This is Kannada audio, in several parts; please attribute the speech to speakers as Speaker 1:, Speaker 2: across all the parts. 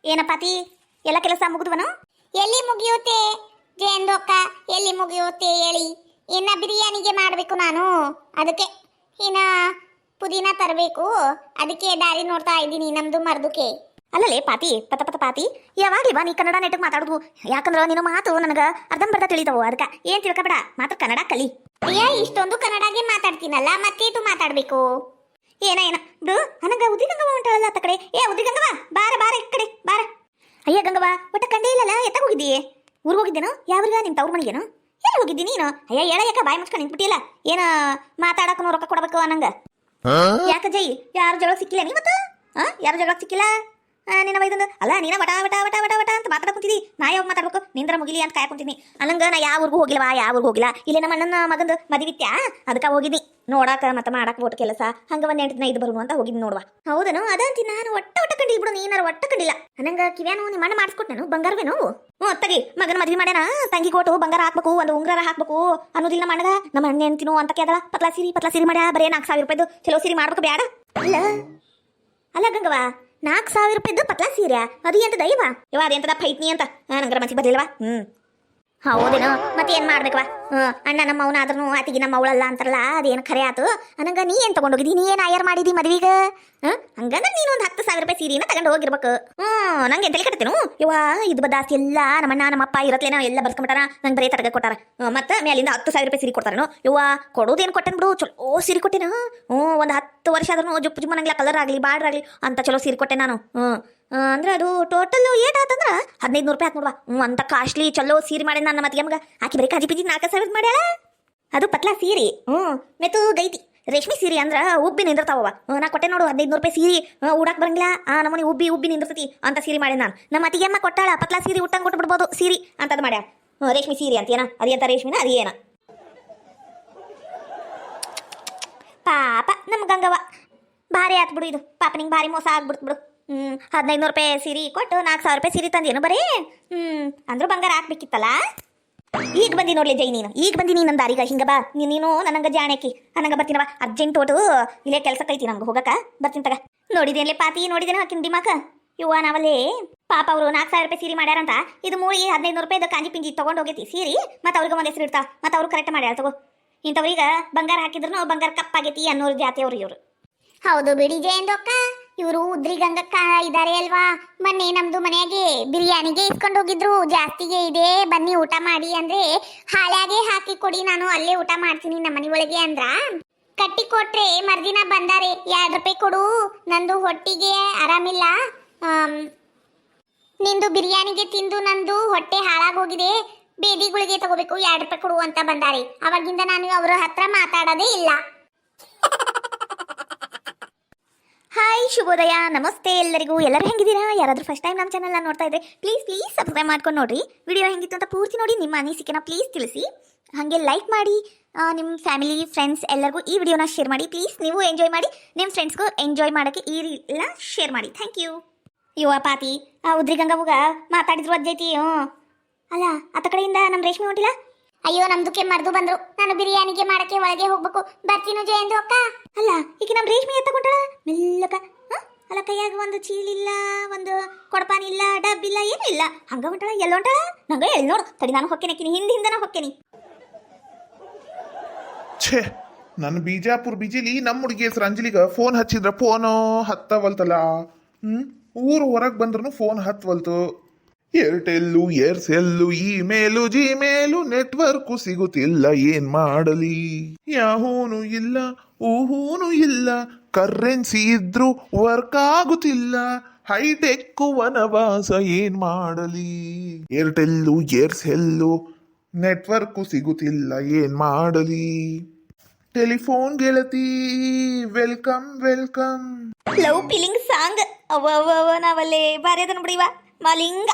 Speaker 1: ಏನಪ್ಪಾತಿ ಎಲ್ಲ ಕೆಲಸ ಮುಗಿದ್ವನು?
Speaker 2: ಎಲ್ಲಿ ಮುಗಿಯುತ್ತೆ ಜಯಂದೊಕ್ಕ, ಎಲ್ಲಿ ಮುಗಿಯುತ್ತೆ ಹೇಳಿ. ಇನ್ನ ಬಿರಿಯಾನಿಗೆ ಮಾಡಬೇಕು ನಾನು, ಅದಕ್ಕೆ ಇನ್ನ ಪುದೀನ ತರಬೇಕು, ಅದಕ್ಕೆ ದಾರಿ ನೋಡ್ತಾ ಇದ್ದೀನಿ ನಮ್ದು ಮರ್ದುಕೆ.
Speaker 1: ಅಲ್ಲಲೇ ಪಾತಿ ಪತ ಪತ ಪಾತಿ, ಯಾವಾಗ್ಲಿ ಬಾ ನೀ ಕನ್ನಡ ನೆಟ್ಟಗೆ ಮಾತಾಡೋದು. ಯಾಕಂದ್ರೆ ನಿನ್ನ ಮಾತು ನನಗೆ ಅರ್ಧಂಬರ್ಧ ತಿಳಿತಾವು. ಅದಕ್ಕೆ ಏನ್ ತಿಳ್ಕೊಬೇಡ, ಮಾತ್ರ ಕನ್ನಡ ಕಲಿ.
Speaker 2: ಅಯ್ಯ, ಇಷ್ಟೊಂದು ಕನ್ನಡಗೆ ಮಾತಾಡ್ತೀನಲ್ಲ, ಮತ್ತೇಟು ಮಾತಾಡ್ಬೇಕು?
Speaker 1: ಏನ ಬಿಡು. ನನಗ ಉದಿ ಗಂಗವ್ವ ಉಂಟಾಳಲ್ಲ ಅತ್ತ ಕಡೆ. ಉದಿ ಗಂಗವ್ವ, ಬಾರ ಬಾರ ಈ ಕಡೆ ಬಾರ. ಅಯ್ಯ ಗಂಗವ್ವ, ಒಟ್ಟ ಕಂಡೇ ಇಲ್ಲಲ್ಲ, ಎತ್ತ ಹೋಗಿದ್ದೀಯೇ? ಊರಿಗೆ ಹೋಗಿದ್ದೇನು? ಯಾವ್ರಿಗ ನಿಮ್ ತವ್ರ ಮನೆಗೇನು? ಎಲ್ಲಿ ಹೋಗಿದ್ದಿ ನೀನು? ಅಯ್ಯ ಹೇಳ, ಯಾಕ ಬಾಯಿ ಮುಚ್ಕೊಂಡು ನಿಂತ್ಬಿಟ್ಟಿಲ್ಲ? ಏನ ಮಾತಾಡಕ್ಕೂ ರೊಕ್ಕ ಕೊಡಬೇಕು ಅನ್ನಂಗ? ಯಾಕ ಜೈ, ಯಾರು ಜಗಳ ಸಿಕ್ಕಿಲ್ಲ ನೀ ಮತ್ತ? ಯಾರು ಜಗಳ ಸಿಕ್ಕಿಲ್ಲ ನಿನ್ನ ವೈದಂದು? ಅಲ್ಲ, ನೀನ ವಟ ವಟ ವಟ ವಟ ವಟ ಅಂತ ಮಾತಾಡ ಕುಂತಿದಿ. ನಾ ಯಾವಾಗ ಮಾತಾಡ್ಬೇಕು? ನಿಂದ್ರ ಮುಗಿಲಿ ಅಂತ ಕಾಯ ಕುಂತೀನಿ. ಅನ್ನಂಗ ನಾ ಯಾವ ಊರಿಗೂ ಹೋಗಿಲ್ವಾ, ಯಾವ ಊರಿಗೂ ಹೋಗಿಲ್ಲ. ಇಲ್ಲೇ ನಮ್ಮ ಅಣ್ಣನ ಮಗಂದು ಮದಿವಿತ್ಯ, ಅದಕ್ಕೆ ಹೋಗಿದ್ನಿ ನೋಡಾಕ ಮತ್ತೆ ಮಾಡಾಕ ಬೋಟ್ ಕೆಲಸ. ಹಂಗ ಒಂದ್ 8 ದಿನ ಇದು ಬರುನು ಅಂತ ಹೋಗಿದ್ನಿ ನೋಡುವ. ಹೌದನು? ಅದಂತಿ ನಾನು ಒಟ್ಟ ಕಂಡಿಲ್ ಬಿಡು. ನೀನಾರ ಒಟ್ಟ ಕಂಡಿಲ್ಲ. ಅನ್ನಂಗ ಕಿವ್ಯಾನು ನಿಮ್ಮ ಅಣ್ಣ ಮಾಡಿಸ್ಕೊಟ್ನೇನು? ಬಂಗಾರವೇನು? ತಗಿ, ಮಗನ ಮದ್ವಿ ಮಾಡ್ಯಾನ, ತಂಗಿ ಕೊಟ್ಟು ಬಂಗಾರ ಹಾಕ್ಬೇಕು, ಒಂದು ಉಂಗಾರ ಹಾಕ್ಬೇಕು ಅನ್ನೋದಿಲ್ಲ ನಮ್ಮ ಅಣ್ಣಗ. ನಮ್ಮ ಅಣ್ಣ ಎಂತಿನೋ ಅಂತ ಕೇದಳ. ಪತ್ಲಾ ಸೀರಿ ಮಾಡ್ಯಾ, ಬರೇ 4,000 ರೂಪಾಯಿದು ಚಲೋ ಸೀರೆ ಮಾಡ್ಬೇಕು ಬ್ಯಾಡ? ಅಲ್ಲ ಗಂಗವ್ವ, 4,000 ರೂಪಾಯಿದ್ದು ಪತ್ಲಾ ಸೀರೆ ಅದು ಎಂತ ದೈವ ಇವ? ಅದೆಂತದ ಪೈತ್ನಿ ಅಂತ ನಂಗರ ಮನಸ್ಸಿಗೆ ಬರ್ಲಿಲ್ವಾ? ಹೌದೇನೋ, ಮತ್ತೆ ಏನ್ ಮಾಡ್ಬೇಕವಾ? ಅಣ್ಣ ನಮ್ಮ ಅವನ ಆದ್ರೂ ಆತಿಗೆ ನಮ್ಮ ಅವಳಲ್ಲ ಅಂತಾರಲ್ಲ, ಅದೇನು ಖರೆ ಆತು. ಅನ್ನಂಗ ನೀ ಏನ್ ತಗೊಂಡೋಗಿದಿ? ನೀ ಏನ್ ಆಯರ್ ಮಾಡಿದಿ ಮದ್ವಿಗ? ಹಂಗಂದ್ರೆ ನೀನು ಒಂದು 10,000 ರೂಪಾಯಿ ಸೀರೆನ ತಗೊಂಡು ಹೋಗಿರ್ಬೇಕು. ನಂಗೆ ಎಂತಲ್ಲಿ ಕಟ್ತೇನು ಇವ? ಇದು ಬದಾಸ್ತಿ ಎಲ್ಲ ನಮ್ಮಣ್ಣ ನಮ್ಮಪ್ಪ ಇರತ್ಲೇನೋ ಎಲ್ಲ ಬರ್ಸ್ಕೊಂಬಿಟ್ಟಾರ. ನಂಗೆ ಬರೀ ತರಗ ಕೊಟ್ಟಾರ. ಮತ್ತೆ ಮೇಲಿಂದ 10,000 ರೂಪಾಯಿ ಸೀರೆ ಕೊಡ್ತಾರೇನೋ ಇವ? ಕೊಡೋದೇನು ಕೊಟ್ಟೇನು ಬಿಡು, ಚಲೋ ಸೀರೆ ಕೊಟ್ಟೆನ. ಒಂದು 10 ವರ್ಷ ಆದ್ರೂ ಜುಪ್ಪು ಜುಮ್ಮನಂಗಿಲ್ಲ, ಕಲರ್ ಆಗಲಿ ಬಾರ್ಡ್ರ್ ಆಗಲಿ ಅಂತ ಚಲೋ ಸೀರೆ ಕೊಟ್ಟೆ ನಾನು. ಅಂದ್ರೆ ಅದು ಟೋಟಲ್ ಏಟಾತಂದ್ರೆ 1,500 ರೂಪಾಯಿ ಆತ್ ನೋಡುವ. ಅಂತ ಕಾಸ್ಟ್ಲಿ ಚಲೋ ಸೀರೆ ಮಾಡಿ ನನ್ನ ಮತ್ತಿಗೆ ಮಗ ಆಕಿ ಬರೀ ಕಾಜಿ ಪಿಜಿ 4,000 ಮಾಡ್ಯಾಳ. ಅದು ಪತ್ಲಾ ಸೀರೆ. ಮೆತ್ತು ಗೈತಿ ರೇಷ್ಮೆ ಸೀರೆ ಅಂದ್ರ ಉಬ್ಬಿ ನಿಂದಿರ್ತಾವ. ನಾ ಕೊಟ್ಟೆ ನೋಡು 1,500 ರೂಪಾಯಿ ಸೀರೆ. ಉಡಾಕ್ ಬರಂಗಿಲ್ಲ, ನಮ್ಮನೆ ಉಬ್ಬಿ ನಿಂದಿರ್ತತಿ ಅಂತ ಸೀರೆ ಮಾಡಿ ನಾನು. ನಮ್ಮ ಅತ್ತಿಗೆ ಅಮ್ಮ ಕೊಟ್ಟಾಳ, ಪತ್ಲಾ ಸೀರೆ ಉಟ್ಟಂಗೆ ಕೊಟ್ಟು ಬಿಡ್ಬೋದು ಸೀರೆ ಅಂತದ್ ಮಾಡ್ಯಾಳ. ರೇಷ್ಮೆ ಸೀರೆ ಅಂತೇನ? ಅದೇಂತ ರೇಷ್ಮೆನ ಅದೇನ? ಪಾಪ ನಮ್ಮ ಗಂಗವ್ವ ಭಾರಿ ಆತ್ ಬಿಡು. ಇದು ಪಾಪ ನಿಂಗೆ ಭಾರಿ ಮೋಸ ಆಗ್ಬಿಡ್ತು ಬಿಡು. 1,500 ರೂಪಾಯಿ ಸೀರೆ ಕೊಟ್ಟು 4,000 ರೂಪಾಯಿ ಸೀರೆ ತಂದೇನು ಬರೀ? ಅಂದ್ರೂ ಬಂಗಾರ ಹಾಕ್ಬೇಕಿತ್ತಲ್ಲ. ಈಗ ಬಂದಿ ನೋಡ್ಲಿ ಜೈ, ನೀನು ಈಗ ಬಂದಿ ನೀನು ನನ್ನ ದಾರಿಗ. ಹಿಂಗ ಬಾ ನೀನು ನನಂಗ ಜಾಣಕಿ ಅನ್ನಂಗ ಬರ್ತೀನವ. ಅರ್ಜೆಂಟ್ ಓಟು ಇಲ್ಲೇ ಕೆಲಸ ಕೈತಿ ನಂಗೆ, ಹೋಗಕ್ಕ ಬರ್ತೀನಿ ತಗ. ನೋಡಿದೇನ್ಲೆ ಪಾತಿ, ನೋಡಿದೇನ ಹಾಕಿನ ದಿಮಾಕ ಇವ್ವ ನಾವಲ್ಲೇ. ಪಾಪ ಅವರು 4,000 ರೂಪಾಯಿ ಸೀರೆ ಮಾಡ್ಯಾರಂತ ಇದು ಮೂಳಿ 1,500 ರೂಪಾಯಿದ ಕಾಂಜಿ ಪಿಂಜಿ ತಗೊಂಡು ಹೋಗೈತಿ ಸೀರೆ. ಮತ್ತೆ ಅವ್ರಿಗೆ ಒಂದು ಹೆಸರು ಇರ್ತಾವ, ಮತ್ತೆ ಅವ್ರು ಕರೆಕ್ಟ್ ಮಾಡ್ಯಾರ ತಗೋ. ಇಂಥವ್ರೀಗ ಬಂಗಾರ ಹಾಕಿದ್ರು ಬಂಗಾರ ಕಪ್ಪಾಗೈತಿ ಅನ್ನೋರು ಜಾತಿಯವ್ರು ಇವರು.
Speaker 2: ಹೌದು ಬಿಡಿ ಜಯಂದೊಕ್ಕ, ಇವರು ಉದ್ರಿ ಗಂಗಕ್ಕ ಇದಾರೆ ಅಲ್ವಾ? ಮೊನ್ನೆ ನಮ್ದು ಮನೆಯಾಗೆ ಬಿರಿಯಾನಿಗೆ ಇಸ್ಕೊಂಡು ಹೋಗಿದ್ರು. ಜಾಸ್ತಿಗೆ ಇದೆ ಬನ್ನಿ ಊಟ ಮಾಡಿ ಅಂದ್ರೆ, ಹಾಳ್ಯಾಗೆ ಹಾಕಿ ಕೊಡಿ, ನಾನು ಅಲ್ಲೇ ಊಟ ಮಾಡ್ತೀನಿ ನಮ್ಮ ಮನೆ ಒಳಗೆ ಅಂದ್ರ. ಕಟ್ಟಿ ಕೊಟ್ರೆ ಮರ್ದಿನ ಬಂದಾರೆ, 2 ರೂಪಾಯಿ ಕೊಡು, ನಂದು ಹೊಟ್ಟಿಗೆ ಆರಾಮಿಲ್ಲ, ನಿಂದು ಬಿರಿಯಾನಿಗೆ ತಿಂದು ನಂದು ಹೊಟ್ಟೆ ಹಾಳಾಗೋಗಿದೆ, ಬೇದಿಗಳಿಗೆ ತಗೋಬೇಕು, 2 ರೂಪಾಯಿ ಕೊಡು ಅಂತ ಬಂದಾರೆ. ಅವಾಗಿಂದ ನಾನು ಅವರ ಹತ್ರ ಮಾತಾಡೋದೇ ಇಲ್ಲ.
Speaker 1: ಹಾಯ್, ಶುಭೋದಯ, ನಮಸ್ತೆ ಎಲ್ಲರಿಗೂ. ಎಲ್ಲರೂ ಹೆಂಗಿದ್ದೀರಾ? ಯಾರಾದರೂ ಫಸ್ಟ್ ಟೈಮ್ ನಮ್ಮ ಚಾನಲ್ನ ನೋಡ್ತಾ ಇದ್ರೆ ಪ್ಲೀಸ್ ಸಬ್ಸ್ಕ್ರೈಬ್ ಮಾಡ್ಕೊಂಡು ನೋಡ್ರಿ. ವಿಡಿಯೋ ಹೆಂಗಿತ್ತು ಅಂತ ಪೂರ್ತಿ ನೋಡಿ ನಿಮ್ಮ ಅನಿಸಿಕೆನ ಪ್ಲೀಸ್ ತಿಳಿಸಿ. ಹಾಗೆ ಲೈಕ್ ಮಾಡಿ, ನಿಮ್ಮ ಫ್ಯಾಮಿಲಿ ಫ್ರೆಂಡ್ಸ್ ಎಲ್ಲರಿಗೂ ಈ ವಿಡಿಯೋನ ಶೇರ್ ಮಾಡಿ ಪ್ಲೀಸ್. ನೀವು ಎಂಜಾಯ್ ಮಾಡಿ, ನಿಮ್ಮ ಫ್ರೆಂಡ್ಸ್ಗೂ ಎಂಜಾಯ್ ಮಾಡೋಕ್ಕೆ ಈ ರೀಲ್ಲ ಶೇರ್ ಮಾಡಿ. Thank you. ಯುವ ಪಾತಿ ಉದ್ರಿ ಗಂಗವ್ಗ ಮಾತಾಡಿದ್ರು ಅಜ್ಜೈತಿ. ಅಲ್ಲ, ಅತ್ತ ಕಡೆಯಿಂದ ನಮ್ಮ ರೇಷ್ಮೆ ಹೊಂಟಿಲ್ಲ.
Speaker 2: ಅಯ್ಯೋ, ನಮ್ದಕ್ಕೆ ಮರ್ದು ಬಂದ್ರು, ನಾನು ಬಿರಿಯಾನಿಗೆ ಮಾಡಕ್ಕೆ ಒಳಗೆ ಹೋಗ್ಬೇಕು, ಬರ್ತೀನು ಜಯಂದು ಅಕ್ಕ.
Speaker 1: ಅಲ್ಲ, ಈಗ ನಮ್ಮ ರೇಷ್ಮೆ ಎತ್ತಕೊಂಡಳ ಮೆಲ್ಲಕ. ಅಲ್ಲ, ಕೈಯಾಗ ಒಂದು ಚೀಲಿಲ್ಲ, ಒಂದು ಕೊಡಪಾನಿಲ್ಲ, ಡಬ್ಬಿಲ್ಲ, ಏನೂ ಇಲ್ಲ, ಹಂಗ ಹೊಂಟಳ. ಎಲ್ಲ ಹೊಂಟಳ ನಂಗೆ ಎಲ್ಲಿ ನೋಡು. ತಡಿ, ನಾನು ಹೊಕ್ಕೇನಿ, ಹಿಂದಿನ ಹೊಕ್ಕೇನಿ.
Speaker 3: ಛೇ, ನನ್ನ ಬಿಜಾಪುರ ಬಿಜಿಲಿ ನಮ್ಮ ಹುಡುಗಿ ಹೆಸರು ಅಂಜಲಿಗ ಫೋನ್ ಹಚ್ಚಿದ್ರ ಫೋನು ಹತ್ತವಲ್ತಲ್ಲ. ಊರು ಹೊರಗೆ ಬಂದ್ರೂ ಫೋನ್ ಹತ್ತವಲ್ತು. Airtel Aircel email Gmail network ಸಿಗುತ್ತಿಲ್ಲ, ಏನ್ ಮಾಡಲಿ? ಯಾಹೂನು ಇಲ್ಲ, ಊಹೂನು ಇಲ್ಲ, ಕರೆನ್ಸಿ ಇದ್ರು ವರ್ಕ್ ಆಗುತ್ತಿಲ್ಲ, ಹೈಟೆಕ್ ವನವಾಸ, ಏನ್ ಮಾಡಲಿ? ಏರ್ಟೆಲ್ಲು ಏರ್ಸೆಲ್ಲು ನೆಟ್ವರ್ಕು ಸಿಗುತ್ತಿಲ್ಲ, ಏನ್ ಮಾಡಲಿ? ಟೆಲಿಫೋನ್ ಗೆಳತಿ welcome welcome.
Speaker 1: Love feeling song ಅವ್ವ ನಾವಲ್ಲೇ ಬಾರಿ ಅದ ನೋಡಿವ. ಮಲಿಂಗ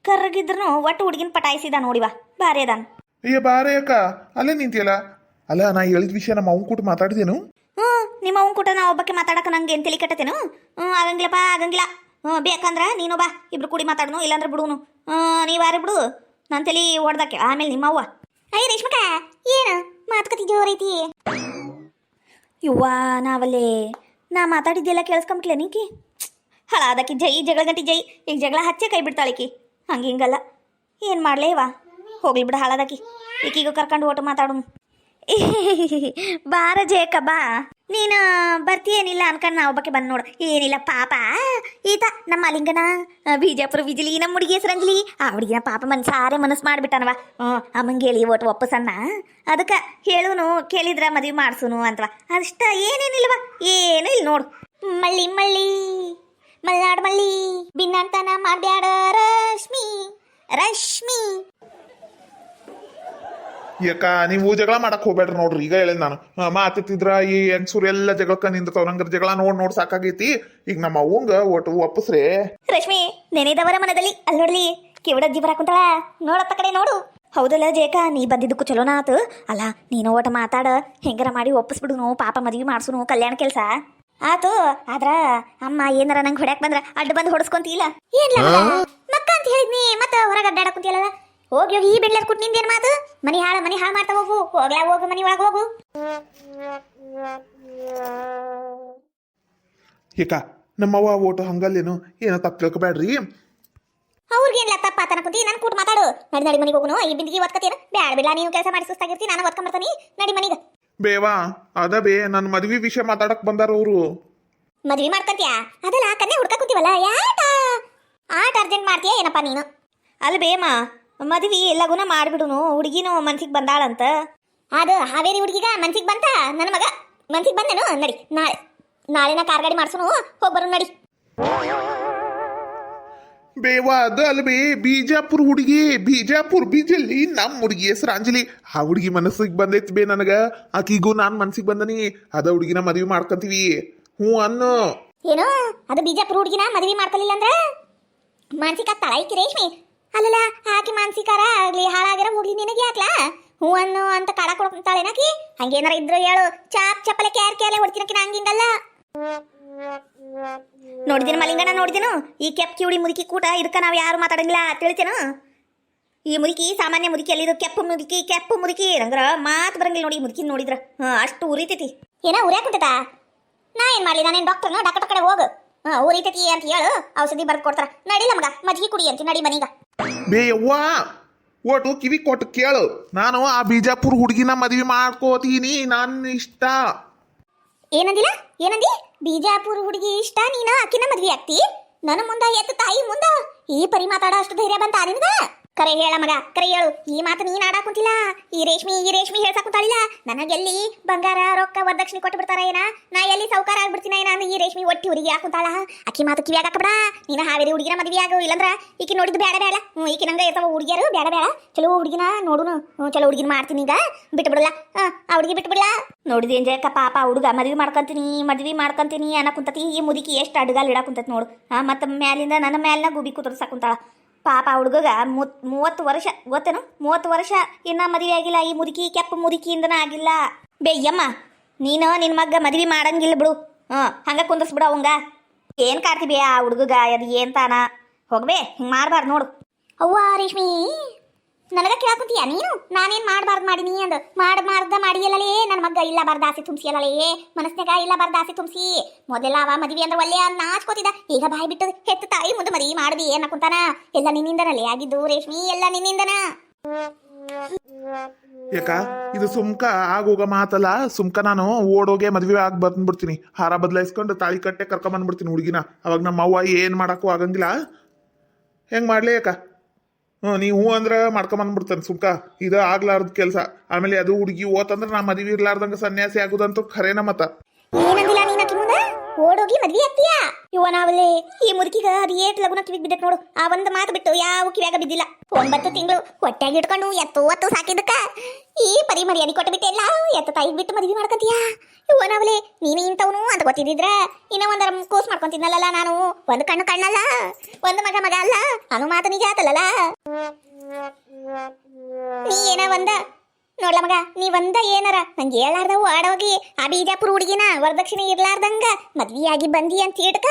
Speaker 1: ಕರ್ರಗಿದ್ರು ಒಟ್ಟು ಹುಡುಗಿನ ಪಟಾಯಿಸಿದ ನೋಡಿವ, ಬಾರಿ ಅದಾನ.
Speaker 3: ಅಯ್ಯ ಬಾರೇ ಅಕ್ಕ, ಅಲ್ಲೇ ನಿಂತಿಯಲ್ಲ. ಅಲ್ಲ, ನಾ ಹೇಳಿದ ವಿಷಯ ನಮ್ಮ ಅವ್ನ ಕೂಟ ಮಾತಾಡಿದೇನು?
Speaker 1: ನಿಮ್ಮ ಅವ್ನ ಕೂಟ ನಾ ಒಬ್ಬಕ್ಕೆ ಮಾತಾಡಕ ನಂಗೆ ಏನು ತಲೆ ಕಟ್ಟತೇನು? ಆಗಂಗಿಲ್ಲಪ್ಪ, ಆಗಂಗಿಲ್ಲ. ಬೇಕಂದ್ರ ನೀನು ಬಾ, ಇಬ್ರು ಕೂಡಿ ಮಾತಾಡ್ನು, ಇಲ್ಲಾಂದ್ರೆ ಬಿಡುನು. ನೀವಾರಿ ಬಿಡು, ನನ್ನ ತಲೆ ಹೊಡ್ದಕ್ಕೆ ಆಮೇಲೆ ನಿಮ್ಮವ್ವ.
Speaker 2: ಅಯ್ಯ ರೇಷ್ಮಕ, ಏನು ಮಾತುಕತೆ ಜೋರೈತಿ?
Speaker 1: ಯುವ್ವ ನಾವಲ್ಲೇ ನಾ ಮಾತಾಡಿದ್ದೆಲ್ಲ ಕೇಳಿಸ್ಕೊಂಬಿಟ್ಲೆ ನೀಕಿ. ಹಳಾದಕ್ಕಿ ಜೈ ಜಗಳ ಗಂಟಿ ಜೈ ಈಗ ಜಗಳ ಹಚ್ಚೆ ಕೈ ಬಿಡ್ತಾಳಿಕಿ ಹಂಗೆ ಹಿಂಗಲ್ಲ ಏನು ಮಾಡ್ಲೇ ಇವ ಹೋಗ್ಲಿ ಬಿಡ ಹಾಳಾದಕ್ಕಿ ಈಕೀಗ ಕರ್ಕೊಂಡು ಓಟು ಮಾತಾಡು ಬಾರ ಜೇಕ ಬಾ ನೀನು ಬರ್ತೀಯೇನಿಲ್ಲ ಅನ್ಕೊಂಡು ನಾವು ಬಗ್ಗೆ ಬಂದು ನೋಡು ಏನಿಲ್ಲ ಪಾಪ ಈತ ನಮ್ಮ ಅಲಿಂಗನ ಬಿಜಾಪುರ ಬಿಜಿಲಿ ನಮ್ಮ ಹುಡುಗಿ ಹೆಸರಂಜಲಿ ಆ ಹುಡುಗಿನ ಪಾಪ ಮನ್ಸಾರೆ ಮನಸ್ಸು ಮಾಡಿಬಿಟ್ಟನವ ಅಮ್ಮಂಗೆ ಹೇಳಿ ಒಟ್ಟು ಒಪ್ಪಸಣ್ಣ ಅದಕ್ಕೆ ಹೇಳುನು ಕೇಳಿದ್ರ ಮದುವೆ ಮಾಡ್ಸುನು ಅಂತವ ಅಷ್ಟ ಏನೇನಿಲ್ವ ಏನು ಇಲ್ಲ ನೋಡು
Speaker 2: ಮಳ್ಳಿ ಮಳ್ಳಿ ಮಲ್ನಾಡ್ ಮಳ್ಳಿ ಬಿನ್ನಂತನ ಮಾಡ್ಬ್ಯಾಡ ರಶ್ಮಿ ರಶ್ಮಿ
Speaker 3: ಯಾಕ ನೀವು ಜಗಳ ಮಾಡಕ್ ಹೋಗ್ಬೇಡ್ರಿ ನೋಡ್ರಿ ಈಗ ಹೇಳಿದ್ ನಾನು ಮಾತಿದ್ರ ಈ ಹೆಂಗ್ಸೂರ್ ಎಲ್ಲ ಜಗಳಕ್ಕ ನಿಂದಿರ್ತಾವ ನಂಗರ ಜಗಳ ನೋಡ್ ಸಾಕಾಗೈತಿ ಈಗ ನಮ್ಮ ಅವಂಗ ಒಟ್ಟು ಒಪ್ಪಸ್ರೆ
Speaker 1: ರಶ್ಮಿ ನೆನೆದವರ ಮನದಲ್ಲಿ ಅಲ್ಲಿ ನೋಡ್ಲಿ ಕಿವಿಡಜ್ಜಿ ಬರಾಕುಂತಾಳ ನೋಡತ್ತ ಕಡೆ ನೋಡು ಹೌದಲ್ಲ ಜೇಕ ನೀ ಬಂದಿದ್ದಕ್ಕೂ ಚಲೋನ ಆತು ಅಲ್ಲ ನೀನು ಒಟ್ಟು ಮಾತಾಡ ಹೆಂಗಾರ ಮಾಡಿ ಒಪ್ಪಿಸ್ಬಿಡುನು ಪಾಪ ಮದುವೆ ಮಾಡ್ಸುನು ಕಲ್ಯಾಣ ಕೆಲಸ ಆತು ಆದ್ರ ಅಮ್ಮ ಏನಾರ ನಂಗೆ ಹೊಡ್ಯಾಕ್ ಬಂದ್ರ ಅಡ್ಡ ಬಂದು ಹೊಡ್ಸ್ಕೊಂತಿಲ್ಲ
Speaker 2: ಏನ್ಲ ಮಕ್ಕ ಅಂತ ಹೇಳಿದ್ನಿ ಮತ್ತ ಹೊರಗೆ ಅಡ್ಡಾಡಕುಂತಿಯಲ್ಲ ಹೋಗಿ ಹೋಗಿ ಈ ಬಿಡ್ಲಾರ ಕುಟ್ ನಿಂದೇನ್ ಮಾತು ಮನಿ ಹಾಳು ಮಾಡ್ತಾ ಹೋಗು ಹೋಗ್ಲಾ ಹೋಗು ಮನಿ ಒಳಗೆ ಹೋಗು
Speaker 3: ಯಾಕ ನಮ್ಮವ್ವ ಓಟು ಹಂಗಲ್ಲೇನು ಏನೋ ತಪ್ಪು ತಿಳ್ಕೊಬೇಡ್ರಿ
Speaker 2: ಅವ್ರಿಗೇನ್ಲ ತಪ್ಪ ಆತನ ಕುಂತಿ ನಾನು ಕೂಟ್ ಮಾತಾಡು ನಡಿ ನಡಿ ಮನಿಗೆ ಹೋಗುನು ಈ ಬಿಂದಿಗೆ ಒತ್ಕತೀನ ಬ್ಯಾಡ ಬಿಡ್ಲಾ ನೀವು ಕೆಲಸ ಮಾಡಿ ಸುಸ್ತಾಗಿರ್ತಿ ನಾನು ಒತ್ಕೊಂಬರ್ತಾನಿ ನಡಿ ಮನಿಗೆ
Speaker 3: ಬೇವಾ ಅದ ಬೇ ನನ್ನ ಮದ್ವಿ ವಿಷಯ ಮಾತಾಡಕ್ ಬಂದಾರ ಅವರು
Speaker 2: ಮದ್ವಿ ಮಾಡ್ಕತ್ಯಾ ಅದಲ್ಲ ಕನ್ನೆ ಹುಡ್ಕ ಕುಂತೀವಲ್ಲ ಯಾಟ ಆಟ ಅರ್ಜೆಂಟ್ ಮಾಡ್ತೀಯ ಏನಪ್ಪ ನೀನು
Speaker 1: ಅಲ್ಲಿ ಬೇಮ ಮದುವೆ ಎಲ್ಲಗುನ ಮಾಡಿಬಿಡುನು ಹುಡುಗಿನೂ ಮನ್ಸಿಗೆ ಬಂದಾಳಂತ
Speaker 2: ಅದು ಹಾವೇರಿ ಹುಡುಗಿಗ ಮನ್ಸಿಗೆ ಬಂತ ನನ್ನ ಮಗ ಮನ್ಸಿಗೆ ಬಂದೇನು ನಡಿ ನಾಳೆನ ಕಾರ್ ಗಾಡಿ ಮಾಡ್ಸೋನು ಹೋಗ್ಬರು ನಡಿ
Speaker 3: ಬೇವಾ ಅದ ಅಲ್ವೇ ಬಿಜಾಪುರ ಹುಡುಗಿ ಬಿಜಾಪುರ ಬೀಜಲ್ಲಿ ನಮ್ಮ ಹುಡುಗಿ ಹೆಸರು ಅಂಜಲಿ ಆ ಹುಡುಗಿ ಮನಸ್ಸಿಗೆ ಬಂದೈತಿ ಬೇ ನನಗ ಆಕಿಗೂ ನಾನ್ ಮನ್ಸಿಗೆ ಬಂದನಿ ಅದ ಹುಡುಗಿನ ಮದ್ವಿ ಮಾಡ್ಕೊಂತೀವಿ ಹ್ಞೂ ಅನ್ನು
Speaker 2: ಏನು ಅದು ಬಿಜಾಪುರ ಹುಡುಗಿನ ಮದ್ವಿ ಮಾಡ್ಕೊಳ್ಳಿಲ್ಲ ಅಂದ್ರ ಮಾನಸಿಕ ಆಗ್ತಾಳ ಈಕಿ ರೇಷ್ಮಿ ಅಲ್ಲಲ್ಲ ಆಕಿ ಮಾನಸಿಕಾರ ಆಗ್ಲಿ ಹಾಳಾಗಿರ ಹೋಗ್ಲಿ ನಿನಗೆ ಯಾಕ್ಲಾ ಹೂ ಅನ್ನು ಅಂತ ಕಾಡ ಕೊಡ್ತಾಳೇನಾಕಿ ಹಂಗೇನಾರ ಇದ್ರು ಹೇಳು ಚಾಪ್ ಚಪ್ಪಲೆ ಕ್ಯಾರೆ ಹೊಡ್ತೀನಕಿ ಹಂಗಿಂಗಲ್ಲ
Speaker 1: ನೋಡಿದಿನ ಮಲಿಂಗನ ನೋಡಿದೆನು ಈ ಕೆಪ್ ಕಿವುಡಿ ಮುದುಕಿ ಕೂಟ ಇದಕ್ಕ ನಾವು ಯಾರು ಮಾತಾಡಂಗಿಲ್ಲ ತಿಳಿತೇನು ಈ ಮುದುಕಿ ಸಾಮಾನ್ಯ ಮುದುಕಿ ಅಲ್ಲಿದು ಕೆಪ್ಪು ಮುದುಕಿ ನಂಗ್ರ ಮಾತು ಬರಂಗಿಲ್ಲ ನೋಡಿ ಮುದುಕಿ ನೋಡಿದ್ರ ಅಷ್ಟು ಉರಿತೈತಿ
Speaker 2: ಏನೋ ಉರ್ಯಾಕುಂಟದ ನಾ ಏನ್ ಮಾಡ್ಲಿ ನಾನೇನ್ ಡಾಕ್ಟರ್ನ ಡಾಕ್ಟರ್ ಕಡೆ ಹೋಗು ಉರಿತೈತಿ ಅಂತ ಹೇಳು ಔಷಧಿ ಬರ್ದು ಕೊಡ್ತಾರ ನಡಿ ನಮಗ ಮಜ್ಜಿಗೆ ಕುಡಿ ಅಂತ ನಡಿ ಮನೀಗ
Speaker 3: ಬೇ ಯವ್ವಾ ಒಟ್ಟು ಕಿವಿ ಕೊಟ್ಟು ಕೇಳು ನಾನು ಆ ಬಿಜಾಪುರ ಹುಡುಗಿನ ಮದ್ವಿ ಮಾಡ್ಕೋತೀನಿ ನನ್ನ ಇಷ್ಟ
Speaker 2: ಏನಂದಿಲ್ಲ ಏನಂದಿ ಬಿಜಾಪುರ ಹುಡುಗಿ ಇಷ್ಟ ನೀನ ಅಕ್ಕಿನ ಮದ್ವಿ ಆಗ್ತಿ ನನ್ನ ಮುಂದ ಎತ್ತ ತಾಯಿ ಮುಂದ ಈ ಪರಿ ಮಾತಾಡೋ ಅಷ್ಟು ಧೈರ್ಯ ಬಂತ ನಿನಗ ಕರೆ ಹೇಳ ಮಗ ಕರೆ ಹೇಳು ಈ ಮಾತು ನೀನ್ ಆಡಾಕುಂತಿಲ್ಲ ಈ ರೇಷ್ಮಿ ಹೇಳ್ಸಾಕುಂತಾಳಿಲ್ಲ ನನಗೆಲ್ಲಿ ಬಂಗಾರ ರೊಕ್ಕ ವರದಕ್ಷಿಣೆ ಕೊಟ್ಟು ಬಿಡ್ತಾರ ಏನ ನಾ ಎಲ್ಲಿ ಸೌಕಾರ ಆಗ್ಬಿಡ್ತೀನ ಏನ ಈ ರೇಷ್ಮಿ ಒಟ್ಟಿ ಹುಡುಗಿ ಹಾಕುಂತಾಳ ಅಕ್ಕಿ ಮಾತು ಕಿವಿಯಾಗ ಹಾಕಬೇಡ ನೀನ ಹಾವೇರಿ ಹುಡುಗಿನ ಮದ್ವಿ ಆಗು ಇಲ್ಲಂದ್ರ ಈಕಿ ನೋಡಿದ್ ಬೇಡ ಈಕಿ ನಂಗ ಇರ್ತಾವ ಹುಡುಗಿಯರು ಬೇಡ ಚಲೋ ಹುಡುಗಿನ ನೋಡುನು ಚಲೋ ಹುಡುಗಿನ ಮಾಡ್ತೀನಿ ಈಗ ಬಿಟ್ಟು ಬಿಡಲ್ಲ ಆ ಹುಡುಗಿ ಬಿಟ್ಟು ಬಿಡಲ್ಲ
Speaker 1: ನೋಡಿದೇನ್ ಜಯಕ್ಕ ಪಾಪ ಹುಡುಗ ಮದ್ವಿ ಮಾಡ್ಕೊಂತೀನಿ ಅನ್ನಕುಂತತಿ ಈ ಮುದುಕಿ ಎಷ್ಟು ಅಡ್ಗಾಲ್ ಇಡಾಕುಂತತಿ ನೋಡು ಮತ್ತೆ ಮ್ಯಾಲಿಂದ ನನ್ನ ಮ್ಯಾಲಿನ ಗುಬಿ ಕುದುರ್ಸಾಕುಂತಾಳ ಪಾಪ ಹುಡುಗಗ 30 ವರ್ಷ ಗೊತ್ತೇನು 30 ವರ್ಷ ಇನ್ನ ಮದುವೆ ಆಗಿಲ್ಲ ಈ ಮುದುಕಿ ಕೆಪ್ಪ ಮುದುಕಿಯಿಂದನ ಆಗಿಲ್ಲ ಬೇಯ್ಯಮ್ಮ ನೀನು ನಿನ್ನ ಮಗ್ಗ ಮದ್ವಿ ಮಾಡಂಗಿಲ್ಲ ಬಿಡು ಹಂಗ ಕುಂದರ್ಸ್ಬಿಡು ಅವಂಗ ಏನ್ ಕಾಡ್ತಿ ಬೇ ಆ ಹುಡುಗಗ ಅದು ಏನ್ ತಾನ ಹೋಗ್ಬೇ ಹಿಂಗ್ ಮಾಡ್ಬಾರ್ದು ನೋಡು
Speaker 2: ಅವ್ವ ರೇಷ್ಮಿ ನನಗ ಕೇಳಾಕುಂತೀಯ ನೀನು ನಾನೇನ್ ಮಾಡಬಾರ್ದು ಮಾಡೀನಿ ಅಂದ ಮಾಡಿಯಲ್ಲೇ ನನ್ನ ಮಗ್ಗ ಇಲ್ಲ ಬಾರ್ದ ಆಸೆ ತುಂಬಿಸಿಯಲ್ಲೇ ಮನಸ್ನಾಗ ಇಲ್ಲ ಬಾರ್ದ ಆಸೆ ತುಂಬಿಸಿ ಮೊದಲೆಲ್ಲ ಅವ ಮದ್ವಿ ಅಂದ್ರೆ ಒಳ್ಳೆ ನಾಚ್ಕೋತಿದ್ದ ಈಗ ಬಾಯಿ ಬಿಟ್ಟು ಹೆತ್ತ ತಾಯಿ ಮುಂದೆ ಮದ್ವಿ ಮಾಡ್ದಿ ಏನಕ್ಕುಂತಾನ ಎಲ್ಲ ನಿನ್ನಿಂದನಲ್ಲೇ ಆಗಿದ್ದು ರೇಷ್ಮಿ ಎಲ್ಲ ನಿನ್ನಿಂದನ
Speaker 3: ಯಾಕ ಇದು ಸುಮ್ಕ ಆಗೋಗ ಮಾತಲ್ಲ ಸುಮ್ಕ ನಾನು ಓಡೋಗೆ ಮದ್ವೆ ಆಗಿ ಬಂದ್ಬಿಡ್ತೀನಿ ಹಾರ ಬದಲಾಯಿಸ್ಕೊಂಡು ತಾಳಿ ಕಟ್ಟೆ ಕರ್ಕೊಂಬಂದ್ಬಿಡ್ತೀನಿ ಹುಡುಗಿನ ಅವಾಗ ನಮ್ಮ ಅವ್ವ ಏನ್ ಮಾಡಕ್ಕೂ ಆಗಂಗಿಲ್ಲ ಹೆಂಗ್ ಮಾಡ್ಲಿ ಯಾಕ ನೀವು ಅಂದ್ರೆ ಮಾಡ್ಕೊಂಬಂದ್ಬಿಡ್ತಾನೆ ಸುಮ್ಕ ಇದು ಆಗ್ಲಾರ್ದ ಕೆಲಸ ಆಮೇಲೆ ಅದು ಹುಡುಗಿ ಓತಂದ್ರೆ ನಾ ಮದ್ವಿ ಇರ್ಲಾರ್ದಂಗ ಸನ್ಯಾಸಿ ಆಗುದಂತೂ ಖರೇನ ಮತ್ತ
Speaker 2: ಏನಂದಿಲ್ಲ ನೀನ್ ಅಕ್ಕಿ ಮುಂದೆ ಓಡೋಗಿ ಮದ್ವಿ ಆಗ್ತೀಯ
Speaker 1: ಇವನಾವಲ್ಲೇ ಈ ಮುದುಕಿಗ ಅದು ಏಟ್ ಲಗುನ ಕಿವಿಗೆ ಬಿದ್ದತ್ ನೋಡು ಆ ಒಂದು ಮಾತು ಬಿಟ್ಟು ಯಾವ ಕಿವ್ಯಾಗ ಬಿದ್ದಿಲ್ಲ
Speaker 2: 9 ತಿಂಗಳು ಹೊಟ್ಟೆಗೆ ಇಟ್ಕೊಂಡು ಎತ್ತು ಸಾಕಿದ್ದಕ್ಕ ಈ ಪರಿ ಮರ್ಯಾದೆ ಕೊಟ್ಟು ಬಿಟ್ಟೆಲ್ಲ ಎತ್ತ ತಾಯಿ ಬಿಟ್ಟು ಮದ್ವಿ ಮಾಡ್ಕತೀಯ ಇವನವಲೆ ನೀನು ಇಂಥವನು ಅಂತ ಗೊತ್ತಿದ್ರ ಇನ್ನ ಒಂದರ ಕೋರ್ಸ್ ಮಾಡ್ಕೊಂತಿದ್ನಲ್ಲ ನಾನು ಒಂದು ಕಣ್ಣಲ್ಲ ಒಂದು ಮಗ ಅಲ್ಲ ಅನು ಮಾತು ನಿಜ ಆತಲ್ಲ ನೀ ಏನ ಒಂದ ನೋಡ್ಲ ಮಗ ನೀ ಒಂದ ಏನಾರ ನಂಗೆ ಹೇಳಾರ್ದವು ಆಡೋಗಿ ಆ ಬಿಜಾಪುರ ಹುಡುಗಿನ ವರದಕ್ಷಿಣೆ ಇರ್ಲಾರ್ದಂಗ ಮದ್ವಿಯಾಗಿ ಬಂದಿ ಅಂತ ಇಟ್ಕ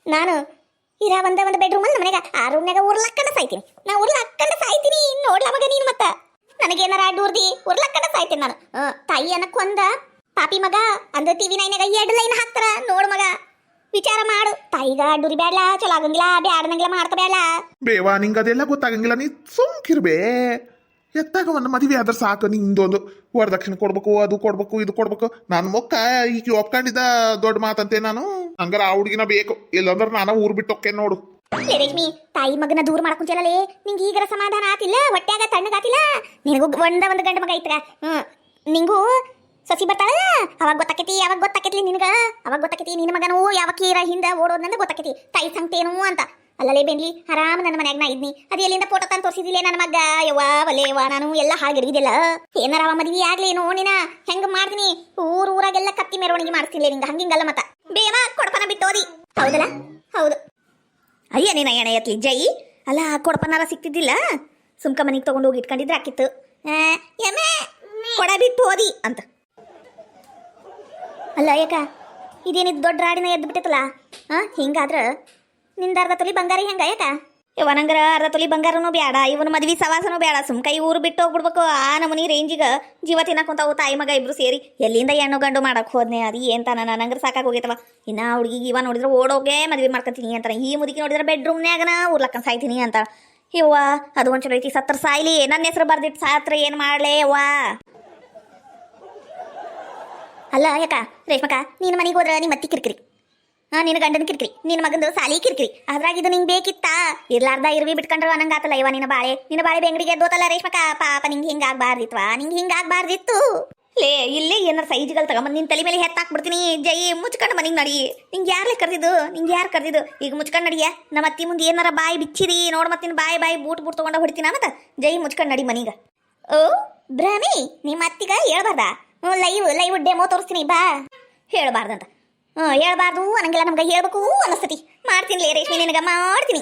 Speaker 2: ನಾನು ಇರ ಒಂದ ಬೆಡ್ರೂಮ್ ಅಲ್ಲಿ ಮನೆಗ ಆ ರೂಮ್ನಾಗ ಉರ್ಲಕ್ಕಂಡ ಸಾಯ್ತೀನಿ ನೋಡ್ಲ ಮಗ ನೀನು ಮತ್ತ ನನಗೇನಾರ ಅಡ್ಡೂರ್ದಿ ಉರ್ಲಕ್ಕಂಡ ಸಾಯ್ತೀನಿ ನಾನು ತಾಯಿ ಅನ್ನಕ್ ಒಂದ ಪಾಪಿ ಮಗ ಅಂದ ಟಿವಿ ನೈನಾಗ 2 ಲೈನ್ ಹಾಕ್ತಾರ ನೋಡ್ ಮಗ ವಿಚಾರ ಮಾಡು ತಾಯಿಗ ಅಡ್ಡುರಿ ಬೇಡ ಚಲೋ ಆಗಂಗಿಲ್ಲ ಬ್ಯಾಡನಂಗಿಲ್ಲ ಮಾಡ್ಕೋಬೇಡ
Speaker 3: ಬೇವಾ ನಿಂಗೆ ಅದೆಲ್ಲ ಗೊತ್ತಾಗಂಗಿಲ್ಲ ನೀ ಸುಮ್ಕಿರ್ಬೇ ಎತ್ತಾಗ ಒಂದು ಮದುವೆ ಆದ್ರೆ ಸಾಕು ನಿಂದೊಂದು ವರದಕ್ಷಿಣೆ ಕೊಡ್ಬೇಕು ಅದು ಕೊಡ್ಬೇಕು ಇದು ಕೊಡ್ಬೇಕು ನನ್ನ ಮೊಕ್ಕ ಈಗ ಒಪ್ಕೊಂಡಿದ್ದ ದೊಡ್ಡ ಮಾತಂತೆ ನಾನು ಹಂಗಾರ ಆ ಹುಡುಗಿನ ಬೇಕು ಇಲ್ಲಂದ್ರೆ ನಾನು ಊರ್ ಬಿಟ್ಟು ಹೋಕ್ಕೇನ್ ನೋಡು
Speaker 2: ಲೇ ರೇಷ್ಮಿ ತಾಯಿ ಮಗನ ದೂರ ಮಾಡ್ಕೊಂತಿಲ್ಲಲೇ ನಿಂಗೆ ಈಗರ ಸಮಾಧಾನ ಆತಿಲ್ಲ ಹೊಟ್ಯಾಗ ತಣ್ಣಗಾತಿಲ್ಲ ನಿನಗೂ ಒಂದು ಗಂಡ ಮಗ ಐತ್ರ ನಿಂಗೂ ಸಸಿ ಬರ್ತಾಳ ಅವಾಗ ಗೊತ್ತಾಕೈತಿ ನಿನಗ ಅವಾಗ ಗೊತ್ತಾಕೈತಿ ನಿನ್ನ ಮಗನೂ ಯಾವ ಕೀರ ಹಿಂದ ಓಡೋದ್ನಂದ ಗೊತ್ತಾಕೈತಿ ತಾಯಿ ಸಂಗತೇನು ಅಂತ ಅಲ್ಲಲೇ ಬೆನ್ಲಿ ಆರಾಮ ನನ್ನ ಮನ್ಯಾಗ ನಾ ಇದ್ನಿ ಅದು ಎಲ್ಲಿಂದ ಫೋಟೋ ತಂದು ತೋರಿಸಿದಿಲ್ಲ ನನ್ನ ಮಗ ಯವ್ವ ನಾನು ಎಲ್ಲ ಹಾಗಿರ್ಗಿದಿಲ್ಲ ಏನಾರ ಮದ್ವಿ ಆಗ್ಲೇನೋ ನೀನ ಹೆಂಗ ಮಾಡ್ತೀನಿ ಊರಾಗೆಲ್ಲ ಕತ್ತಿ ಮೆರವಣಿಗೆ ಮಾಡಿಸ್ತೀನಿ ನಿಂಗ ಹಂಗಿಂಗಲ್ಲ ಮತ್ತ ಬೇವ ಕೊಡಪನ ಬಿಟ್ಟೋದಿ ಹೌದಲ್ಲ ಹೌದು
Speaker 1: ಅಯ್ಯ ನೀನ ಎಣೆ ಎತ್ಲಿ ಜೈ ಅಲ್ಲ ಕೊಡಪನಾರ ಸಿಕ್ತಿದ್ದಿಲ್ಲ ಸುಮ್ಕ ಮನೆಗೆ ತಗೊಂಡು ಹೋಗಿ ಇಟ್ಕೊಂಡಿದ್ರೆ ಆಕಿತ್ತು
Speaker 2: ಎಮ್ಮೆ
Speaker 1: ಕೊಡ ಬಿಟ್ಟು ಹೋದಿ ಅಂತ
Speaker 2: ಅಲ್ಲ ಯಾಕ ಇದೇನಿದ್ ದೊಡ್ಡ ರಾಡಿನ ಎದ್ದು ಬಿಟ್ಟೈತಲ್ಲ ಹಿಂಗಾದ್ರ ನಿಂದ ಅರ್ಧ ತೊಲಿ ಬಂಗಾರ ಹೆಂಗ ಯಾಕ
Speaker 1: ಇವನಂಗರ ಅರ್ಧ ತೊಲಿ ಬಂಗಾರನೂ ಬೇಡ ಇವನು ಮದ್ವಿ ಸವಾಸನೂ ಬೇಡ ಸುಮ್ಕ ಈ ಊರು ಬಿಟ್ಟು ಹೋಗ್ಬಿಡ್ಬೇಕು ಆ ನಮನಿ ರೇಂಜಿಗೆ ಜೀವ ತಿನ್ನಕೊಂತಾವು ತಾಯಿ ಮಗ ಇಬ್ರು ಸೇರಿ ಎಲ್ಲಿಂದ ಹೆಣ್ಣು ಗಂಡು ಮಾಡಕ್ ಹೋದ್ನೆ ಅದು ಏನ್ ತಾನ ನನಂಗ್ರ ಸಾಕಾಗಿ ಹೋಗೈತವ ಇನ್ನ ಹುಡುಗಿಗೆ ಇವ ನೋಡಿದ್ರೆ ಓಡೋಗೆ ಮದ್ವೆ ಮಾಡ್ಕೊತೀನಿ ಅಂತಾನೆ ಈ ಮುದುಕಿ ನೋಡಿದ್ರೆ ಬೆಡ್ರೂಮ್ನ್ಯಾಗನ ಉರ್ಲಕ್ಕನ್ ಸಾಯ್ತೀನಿ ಅಂತ ಇವ್ವ ಅದು ಒಂದ್ ಚಲೋ ಐತಿ ಸತ್ರ ಸಾಯ್ಲಿ ನನ್ನ ಹೆಸರು ಬರ್ದಿಟ್ಟು ಸಾತ್ರ ಏನ್ ಮಾಡ್ಲೇ ಅವ್ವ
Speaker 2: ಅಲ್ಲ ಯಾಕ ರೇಷ್ಮಕ ನೀನು ಮನೆಗೆ ಹೋದ್ರ ನಿಮ್ಮ ಅತ್ತಿ ಕಿರಿಕಿರಿ ನಿನ್ನ ಗಂಡನ ಕಿರಿಕಿರಿ ನಿನ್ನ ಮಗಂದು ಸಾಲಿ ಕಿರಿಕಿರಿ ಅದ್ರಾಗ ಇದು ನಿಂಗೆ ಬೇಕಿತ್ತಾ ಇರ್ಲಾರ್ದ ಇರ್ವಿ ಬಿಟ್ಕೊಂಡ್ರು ಅನ್ನಂಗ ಆತಲ್ಲ ಇವ ನಿನ್ನ ಬಾಳೆ ಬೆಂಗಡಿಗೆ ಎದ್ದೋತಲ್ಲ ರೇಷ್ಮಕ ಪಾಪ ನಿಂಗೆ ಹಿಂಗಾಗ್ಬಾರ್ದಿತ್ವಾ ನಿಂಗೆ ಹಿಂಗಾಗ್ಬಾರ್ದಿತ್ತು
Speaker 1: ಲೇ ಇಲ್ಲೇ ಏನಾರ ಸೈಜ್ಗಳು ತಗೊಂಬಂದು ನಿನ್ನ ತಲೆ ಮೇಲೆ ಹೆತ್ತಾಕ್ಬಿಡ್ತೀನಿ ಜೈ ಮುಚ್ಕೊಂಡು ಮನೆಗೆ ನಡಿ ನಿಂಗೆ ಯಾರೇ ಕರ್ದಿದ್ದು ಈಗ ಮುಚ್ಕೊಂಡು ನಡಿಯ ನಮ್ಮ ಅತ್ತಿ ಮುಂದೆ ಏನಾರ ಬಾಯಿ ಬಿಚ್ಚಿರಿ ನೋಡ್ ಮತ್ತಿನ ಬಾಯಿ ಬೂಟ್ ತಗೊಂಡ ಹೊಡಿತೀನ ಮತ್ತ ಜೈ ಮುಚ್ಕೊಂಡು ನಡಿ ಮನೀಗ
Speaker 2: ಓ ಭ್ರಮಿ ನಿಮ್ಮ ಅತ್ತಿಗ ಹೇಳ್ಬಾರ್ದ ಲೈವ್ ಡೆಮೋ ತೋರಿಸ್ತೀನಿ ಬಾ
Speaker 1: ಹೇಳ್ಬಾರ್ದಂತ
Speaker 2: ಹೇಳ್ಬಾರ್ದು ಅನ್ನಂಗಿಲ್ಲ ನಮ್ಗೆ ಹೇಳ್ಬೇಕು ಅನ್ನಿಸ್ತತಿ ಮಾಡ್ತೀನಿ ಲೇ ರೇಷ್ಮೆ ನಿನಗ ಮಾಡ್ತೀನಿ